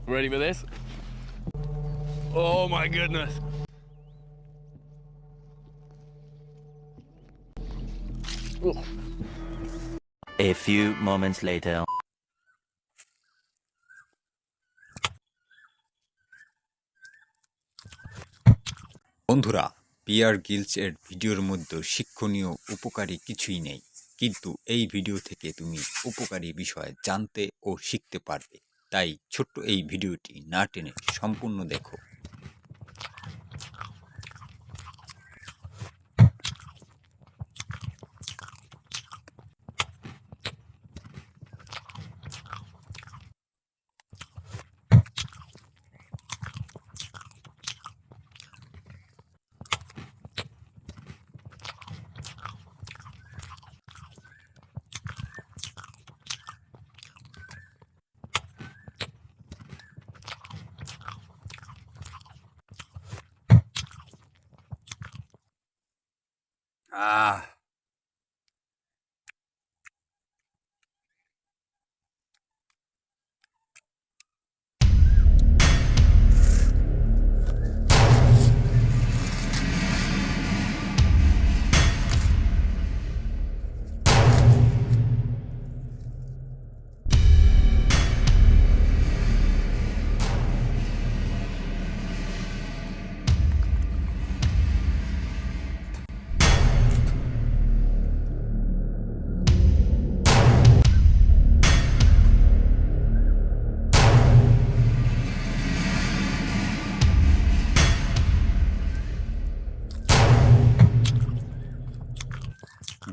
Ready for this? Oh my goodness. A few moments later. বন্ধুরা, Bear Grylls এর ভিডিওর মধ্যে শিক্ষণীয় উপকারী কিছুই নেই, কিন্তু এই ভিডিও থেকে তুমি উপকারী বিষয় জানতে ও শিখতে পারবে। তাই ছোট্ট এই ভিডিওটি না টেনে সম্পূর্ণ দেখো। আহ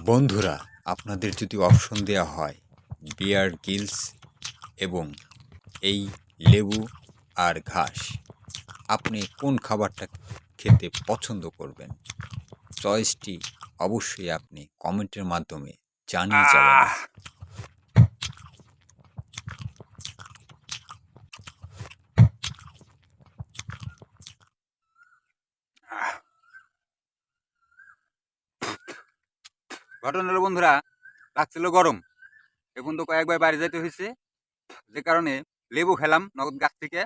বন্ধুরা, আপনাদের যদি অপশন দেওয়া হয় বিয়ার গ্রিলস এবং এই লেবু আর ঘাস, আপনি কোন খাবারটা খেতে পছন্দ করবেন? চয়েসটি অবশ্যই আপনি কমেন্টের মাধ্যমে জানিয়ে যাবেন। ঘটনা হলো বন্ধুরা, লাগছিল গরম। এখন তো কয়েকবার বাইরে যেতে হয়েছে, যে কারণে লেবু খেলাম নগদ গাছ থেকে।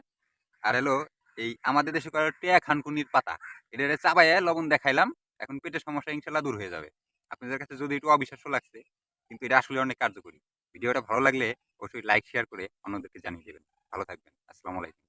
আর হলো এই আমাদের দেশে করে টেয়া খানকুনির পাতা, এটা চাবাইয়া লবণ দেখাইলাম। এখন পেটের সমস্যা ইনশাল্লাহ দূর হয়ে যাবে। আপনাদের কাছে যদি একটু অবিশ্বাস্য লাগছে, কিন্তু এটা আসলে অনেক কার্যকরী। ভিডিওটা ভালো লাগলে অবশ্যই লাইক শেয়ার করে অন্যদেরকে জানিয়ে দেবেন। ভালো থাকবেন। আসসালামু আলাইকুম।